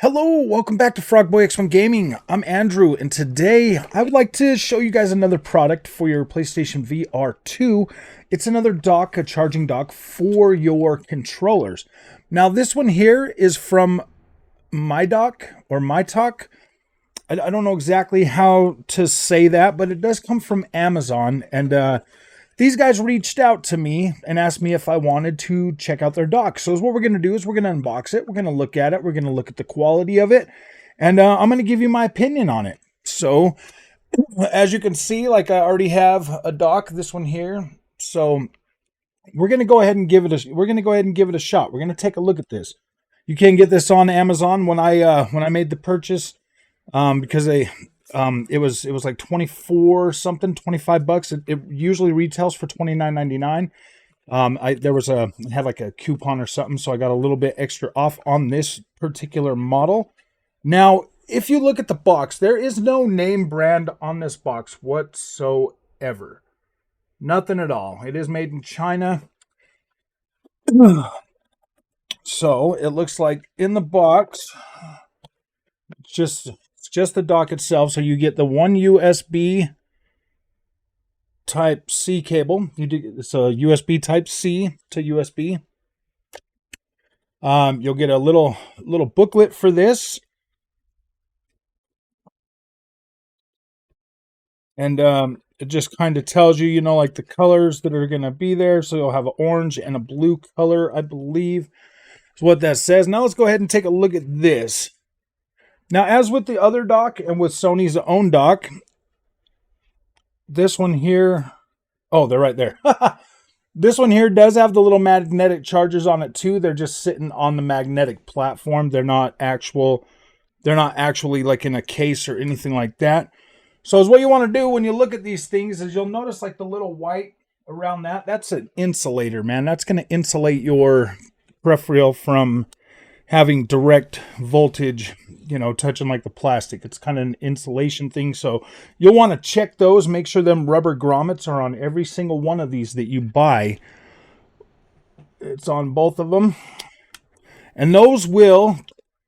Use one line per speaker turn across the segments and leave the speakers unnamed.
Hello, welcome back to Frogboy X1 Gaming. I'm Andrew, and today I would like to show you guys another product for your PlayStation VR 2. It's another dock, a charging dock for your controllers. Now, this one here is from MyTalk. I don't know exactly how to say that, but it does come from Amazon, and these guys reached out to me and asked me if I wanted to check out their dock. So what we're going to do is we're going to unbox it. We're going to look at it. We're going to look at the quality of it. And I'm going to give you my opinion on it. So as you can see, like I already have a dock, this one here. So we're going to go ahead and give it a shot. We're going to take a look at this. You can get this on Amazon. When I made the purchase, because it was like 24 something, 25 bucks. It usually retails for $29.99. I had like a coupon or something, so I got a little bit extra off on this particular model. Now, if you look at the box, there is no name brand on this box whatsoever. Nothing at all. It is made in China. So it looks like in the box, it's just the dock itself. So you get the one USB type C cable. It's a USB type C to USB. You'll get a little booklet for this. And it just kind of tells you, like the colors that are going to be there. So you'll have an orange and a blue color, I believe is what that says. Now let's go ahead and take a look at this. Now, as with the other dock and with Sony's own dock, this one here, oh, they're right there. This one here does have the little magnetic chargers on it too. They're just sitting on the magnetic platform. They're not actually like in a case or anything like that. So is what you want to do when you look at these things is you'll notice like the little white around that. That's an insulator, man. That's going to insulate your peripheral from having direct voltage, touching like the plastic. It's kind of an insulation thing. So you'll want to check those, make sure them rubber grommets are on every single one of these that you buy. It's on both of them. And those will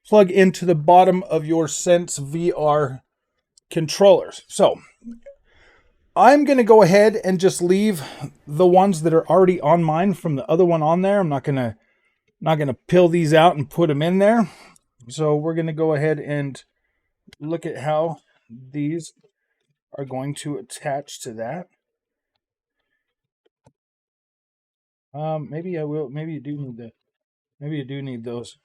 plug into the bottom of your Sense VR controllers. So I'm going to go ahead and just leave the ones that are already on mine from the other one on there. I'm not going to peel these out and put them in there. So we're going to go ahead and look at how these are going to attach to that. Maybe I will. Maybe you do need that. Maybe you do need those.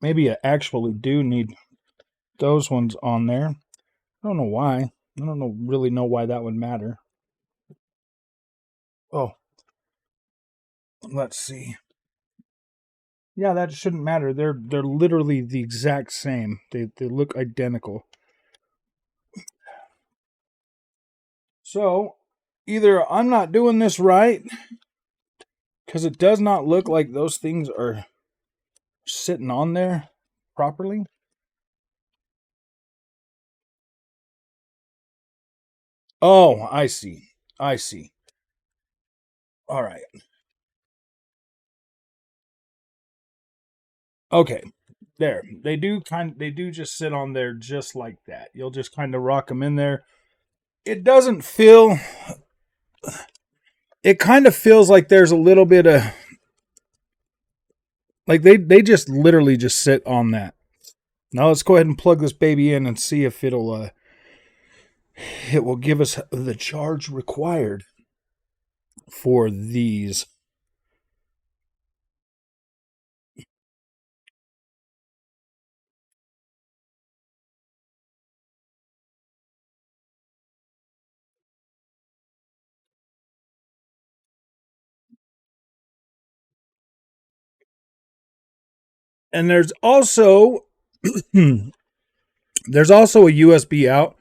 Maybe you actually do need those ones on there. I don't know why. I don't really know why that would matter. Oh, let's see. Yeah, that shouldn't matter. They're literally the exact same. They look identical. So, either I'm not doing this right, because it does not look like those things are sitting on there properly. Oh, I see. All right. Okay. There. They do just sit on there just like that. You'll just kind of rock them in there. It doesn't feel, it kind of feels like there's a little bit of, like they just literally just sit on that. Now let's go ahead and plug this baby in and see if it will give us the charge required for these. And there's also a USB out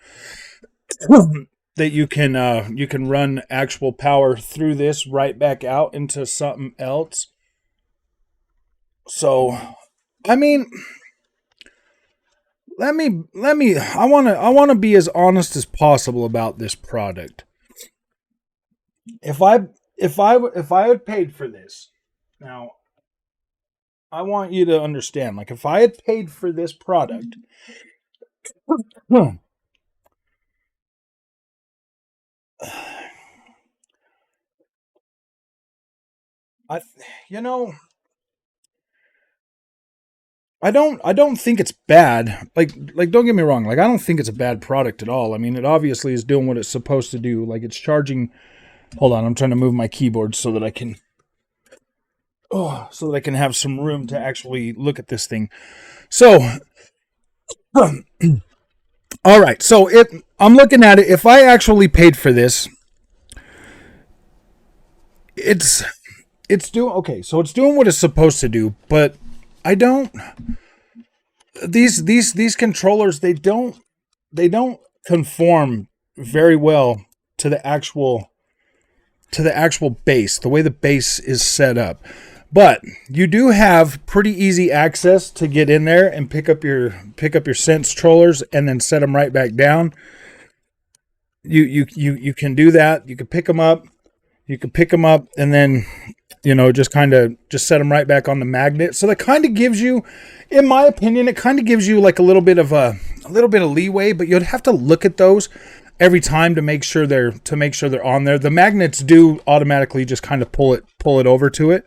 that you can run actual power through this right back out into something else. So, I mean, I want to be as honest as possible about this product. If if I had paid for this, now I want you to understand, like if I had paid for this product, I, you know, I don't think it's bad. Like don't get me wrong. Like I don't think it's a bad product at all. I mean, it obviously is doing what it's supposed to do. Like it's charging. Hold on, I'm trying to move my keyboard so that I can so that I can have some room to actually look at this thing. So, all right. So if I'm looking at it, if I actually paid for this, it's doing okay. So it's doing what it's supposed to do, but I don't. These controllers they don't conform very well to the actual base, the way the base is set up. But you do have pretty easy access to get in there and pick up your sense controllers and then set them right back down. You can do that. You can pick them up. You can pick them up and then just set them right back on the magnet. So that kind of gives you, in my opinion, it kind of gives you like a little bit of leeway, but you'd have to look at those every time to make sure they're on there. The magnets do automatically just kind of pull it over to it.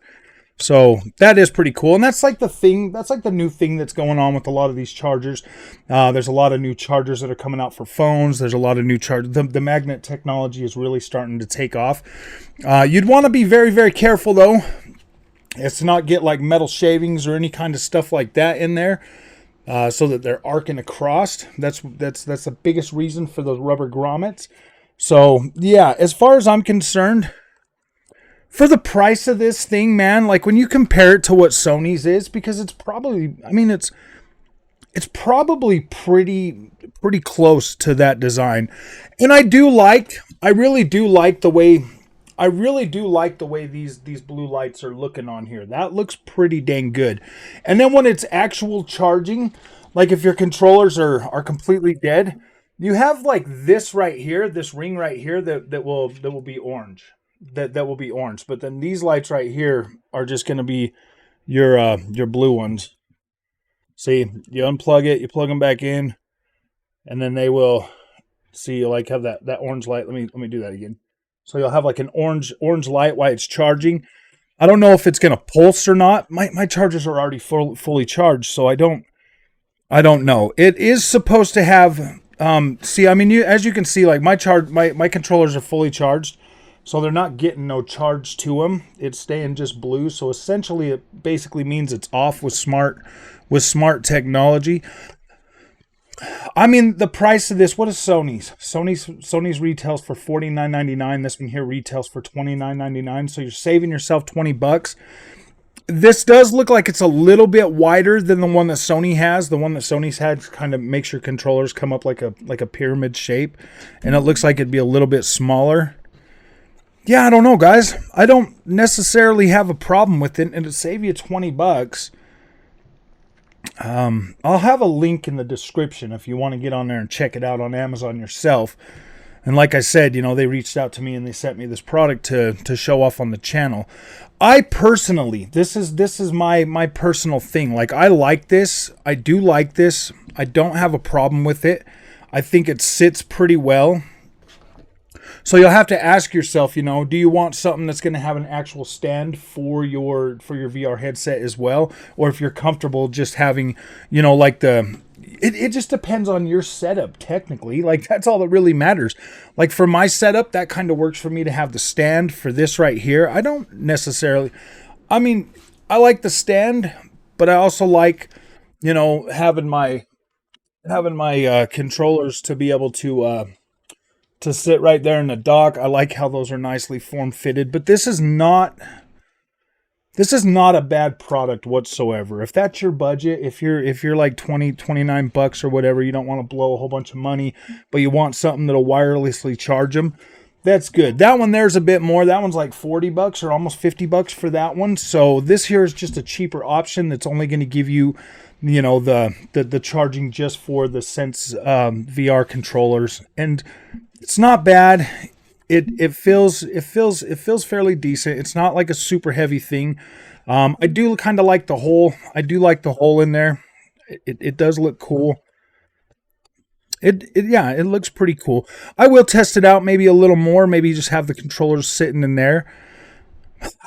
So that is pretty cool. And that's like the new thing that's going on with a lot of these chargers. There's a lot of new chargers that are coming out for phones. There's a lot of new the magnet technology is really starting to take off. You'd want to be very, very careful though. It's to not get like metal shavings or any kind of stuff like that in there. So that they're arcing across. That's the biggest reason for those rubber grommets. So yeah, as far as I'm concerned, for the price of this thing, man, like when you compare it to what Sony's is, because it's probably, I mean, it's probably pretty close to that design. And I really do like the way these blue lights are looking on here. That looks pretty dang good. And then when it's actual charging, like if your controllers are completely dead, you have like this right here, this ring right here that will be orange. That will be orange. But then these lights right here are just going to be your blue ones. See, you unplug it, you plug them back in, and then they will see you like have that orange light. Let me do that again. So you'll have like an orange light while it's charging. I don't know if it's going to pulse or not. My chargers are already fully charged, so I don't know. It is supposed to have see, I mean, as you can see, like my controllers are fully charged, so they're not getting no charge to them. It's staying just blue. So essentially, it basically means it's off with smart technology. I mean, the price of this, what is Sony's? Sony's retails for $49.99. This one here retails for $29.99. So you're saving yourself $20. This does look like it's a little bit wider than the one that Sony has. The one that Sony's had kind of makes your controllers come up like a pyramid shape, and it looks like it'd be a little bit smaller. Yeah, I don't know, guys. I don't necessarily have a problem with it, and it'll save you $20. I'll have a link in the description if you want to get on there and check it out on Amazon yourself. And like I said, they reached out to me and they sent me this product to show off on the channel. I personally, this is my personal thing. Like I like this. I do like this. I don't have a problem with it. I think it sits pretty well. So you'll have to ask yourself, do you want something that's going to have an actual stand for your VR headset as well? Or if you're comfortable just having, like it just depends on your setup technically. Like that's all that really matters. Like for my setup, that kind of works for me to have the stand for this right here. I don't necessarily, I mean, I like the stand, but I also like, having my controllers to be able to sit right there in the dock. I like how those are nicely form-fitted, but this is not a bad product whatsoever. If that's your budget, if you're like $29 or whatever, you don't want to blow a whole bunch of money, but you want something that'll wirelessly charge them, that's good. That one there's a bit more. That one's like $40 or almost $50 for that one. So this here is just a cheaper option that's only going to give you the charging just for the Sense VR controllers, and it's not bad. it feels fairly decent. It's not like a super heavy thing. I do kind of like the hole. I do like the hole in there. It does look cool. Yeah, it looks pretty cool. I will test it out maybe a little more. Maybe just have the controllers sitting in there.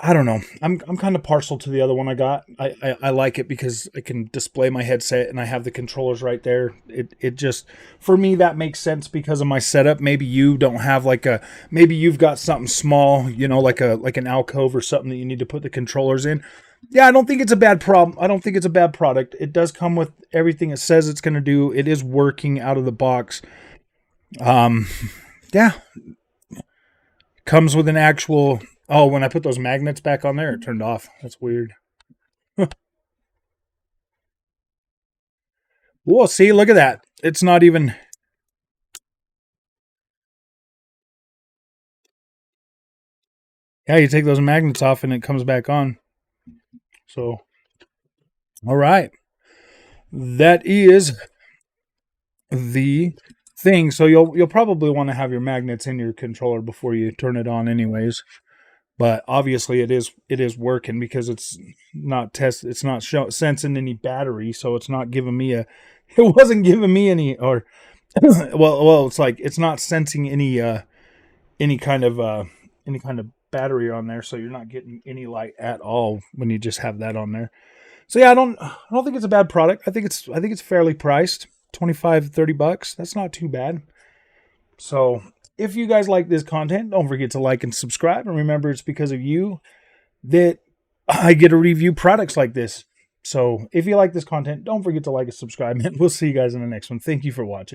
I don't know. I'm kind of partial to the other one I got. I like it because I can display my headset and I have the controllers right there. It just, for me, that makes sense because of my setup. Maybe you don't have like a, maybe you've got something small, like an alcove or something that you need to put the controllers in. Yeah, I don't think it's a bad problem. I don't think it's a bad product. It does come with everything it says it's going to do. It is working out of the box. Um, yeah, comes with an actual. Oh, when I put those magnets back on there, it turned off. That's weird. Whoa, see, look at that. It's not even. Yeah, you take those magnets off and it comes back on. So, all right. That is the thing. So you'll probably want to have your magnets in your controller before you turn it on anyways. But obviously it is working because it's not sensing any battery, so it's not giving me a it wasn't giving me any or well it's like it's not sensing any kind of any kind of battery on there, so you're not getting any light at all when you just have that on there. So yeah, I don't think it's a bad product. I think it's fairly priced. 25-30 bucks. That's not too bad. So if you guys like this content, don't forget to like and subscribe. And remember, it's because of you that I get to review products like this. So if you like this content, don't forget to like and subscribe. And we'll see you guys in the next one. Thank you for watching.